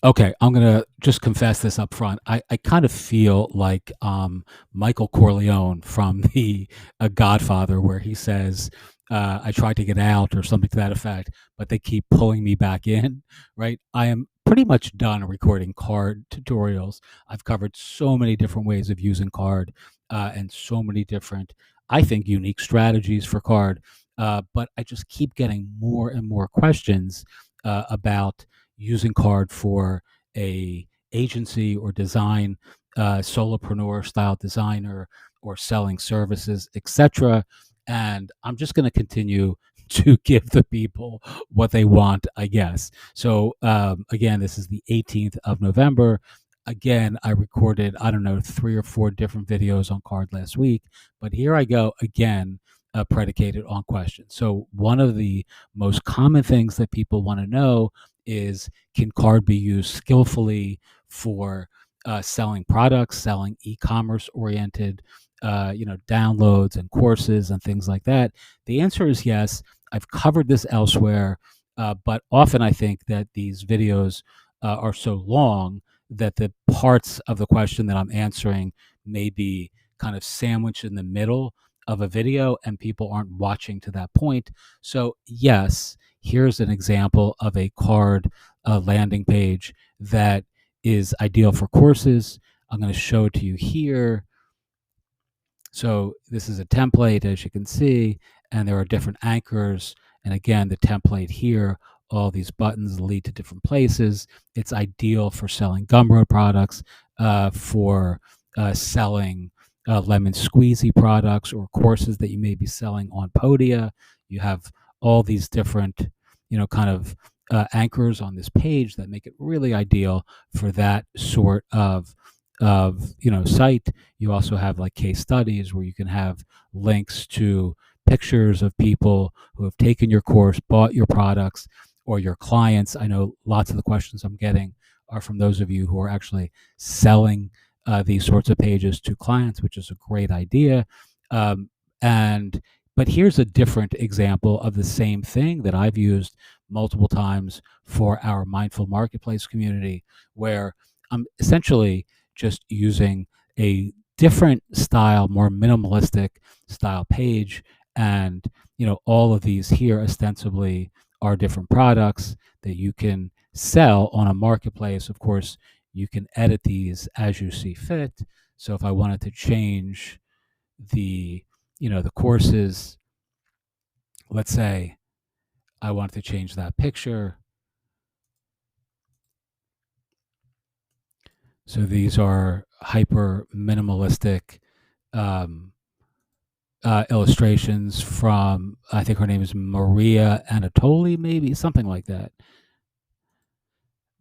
Okay, I'm gonna just confess this up front. I kind of feel like Michael Corleone from the Godfather, where he says, "I tried to get out" or something to that effect, but they keep pulling me back in. Right? I am pretty much done recording card tutorials. I've covered so many different ways of using card and so many different, I think, unique strategies for card. But I just keep getting more and more questions about using card for a agency or design, solopreneur style designer, or selling services, etc. And I'm just going to continue to give the people what they want, I guess. So again, this is the 18th of November. Again, I recorded, I don't know, 3 or 4 different videos on card last week, but here I go again, predicated on questions. So one of the most common things that people want to know is, can card be used skillfully for selling products, selling e-commerce oriented, downloads and courses and things like that? The answer is yes. I've covered this elsewhere, but often I think that these videos are so long that the parts of the question that I'm answering may be kind of sandwiched in the middle of a video and people aren't watching to that point. So, yes, here's an example of a card landing page that is ideal for courses. I'm going to show it to you here. So this is a template, as you can see, and there are different anchors. And again, the template here, all these buttons lead to different places. It's ideal for selling Gumroad products, for selling lemon squeezy products, or courses that you may be selling on Podia. You have all these different, kind of anchors on this page that make it really ideal for that sort of site. You also have like case studies where you can have links to pictures of people who have taken your course, bought your products, or your clients. I know lots of the questions I'm getting are from those of you who are actually selling these sorts of pages to clients, which is a great idea. Um, and but here's a different example of the same thing that I've used multiple times for our mindful marketplace community, where I'm essentially just using a different style, more minimalistic style page. And, all of these here ostensibly are different products that you can sell on a marketplace. Of course, you can edit these as you see fit. So if I wanted to change the, the courses, let's say I wanted to change that picture. So these are hyper minimalistic um, illustrations from, I think her name is Maria Anatoli, maybe something like that.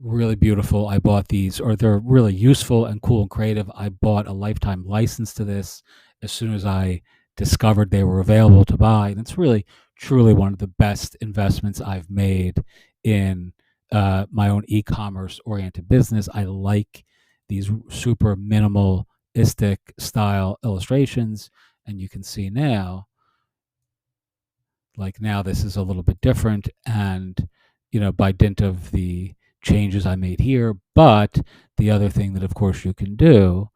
Really beautiful. I bought these, or they're really useful and cool and creative. I bought a lifetime license to this as soon as I discovered they were available to buy. And it's really, truly one of the best investments I've made in my own e commerce oriented business. I like these super minimalistic style illustrations. And you can see now, like now this is a little bit different, and by dint of the changes I made here. But the other thing that of course you can do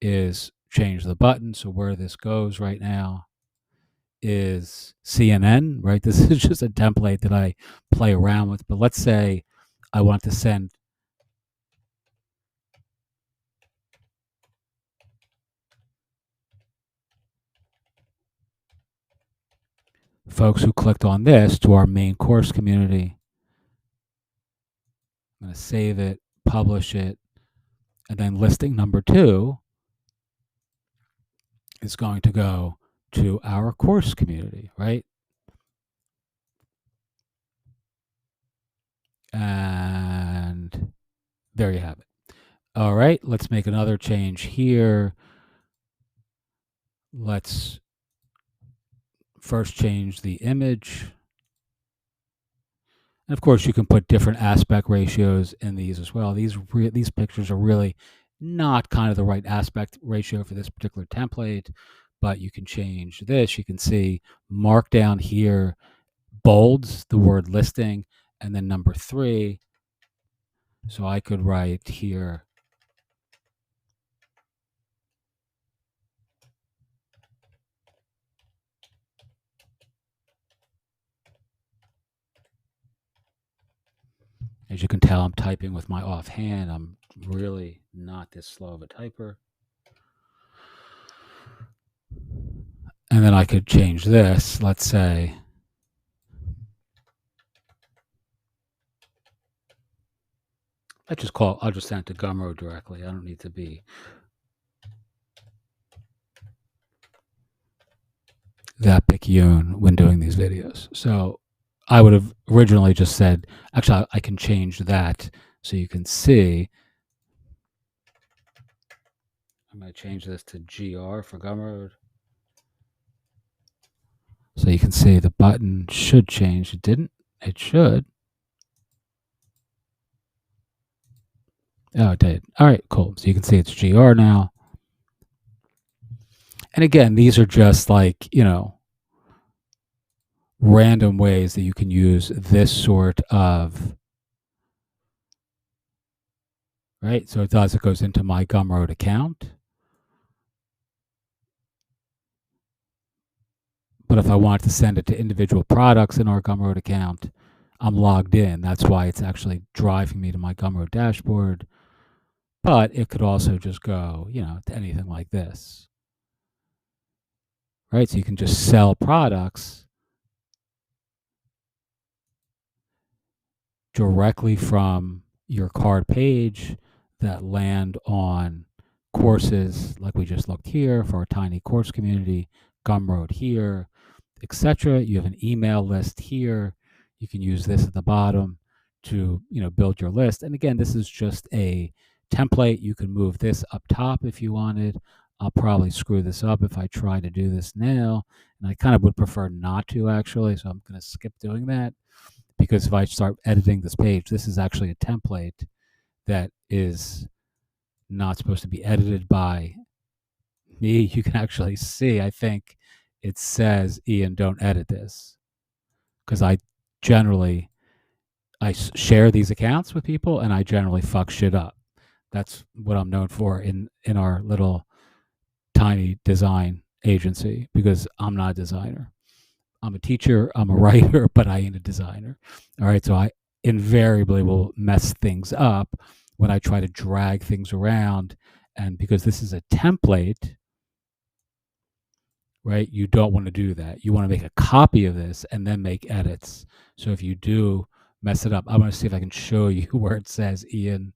is change the button. So where this goes right now is CNN, right? This is just a template that I play around with. But let's say I want to send folks who clicked on this to our main course community. I'm going to save it, publish it, and then listing number 2 is going to go to our course community, right? And there you have it. All right, let's make another change here. Let's first change the image. And of course, you can put different aspect ratios in these as well. These pictures are really not kind of the right aspect ratio for this particular template, but you can change this. You can see markdown here bolds the word listing, and then number 3 So I could write here, as you can tell, I'm typing with my offhand. I'm really not this slow of a typer. And then I could change this, let's say, I'll just send it to Gumroad directly. I don't need to be that picayune when doing these videos. So I would have originally just said, actually, I can change that so you can see. I'm going to change this to GR for Gumroad. So you can see the button should change. It didn't. It should. Oh, it did. All right, cool. So you can see it's GR now. And again, these are just like, random ways that you can use this sort of, right? So it goes into my Gumroad account. But if I want to send it to individual products in our Gumroad account, I'm logged in. That's why it's actually driving me to my Gumroad dashboard. But it could also just go, to anything like this, right? So you can just sell products directly from your card page that land on courses like we just looked here for our tiny course community, Gumroad here, etc. You have an email list here. You can use this at the bottom to build your list. And again, this is just a template. You can move this up top if you wanted. I'll probably screw this up if I try to do this now, and I kind of would prefer not to actually, so I'm going to skip doing that, because if I start editing this page, this is actually a template that is not supposed to be edited by me. You can actually see, I think it says, Ian, don't edit this, because generally I share these accounts with people and I generally fuck shit up. That's what I'm known for in our little tiny design agency, because I'm not a designer. I'm a teacher, I'm a writer, but I ain't a designer. All right, so I invariably will mess things up when I try to drag things around. And because this is a template, right, you don't want to do that. You want to make a copy of this and then make edits. So if you do mess it up, I want to see if I can show you where it says, Ian,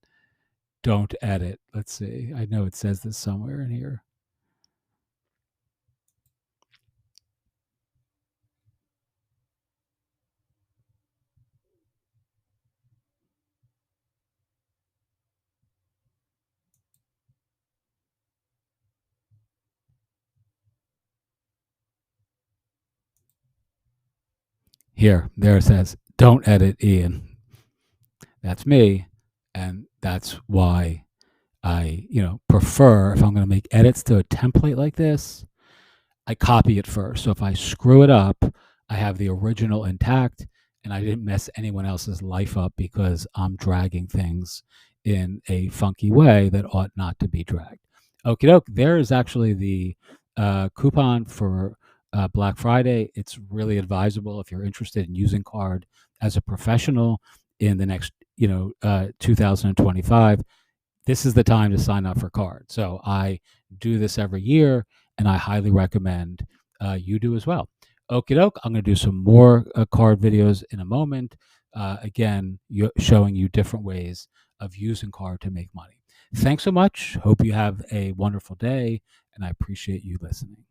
don't edit. Let's see. I know it says this somewhere in here. There it says, don't edit, Ian. That's me. And that's why I, prefer, if I'm going to make edits to a template like this, I copy it first. So if I screw it up, I have the original intact and I didn't mess anyone else's life up because I'm dragging things in a funky way that ought not to be dragged. Okie doke. There is actually the coupon for Black Friday. It's really advisable if you're interested in using card as a professional in the next, 2025. This is the time to sign up for card. So I do this every year, and I highly recommend you do as well. Okie doke. I'm going to do some more card videos in a moment. Again, showing you different ways of using card to make money. Thanks so much. Hope you have a wonderful day, and I appreciate you listening.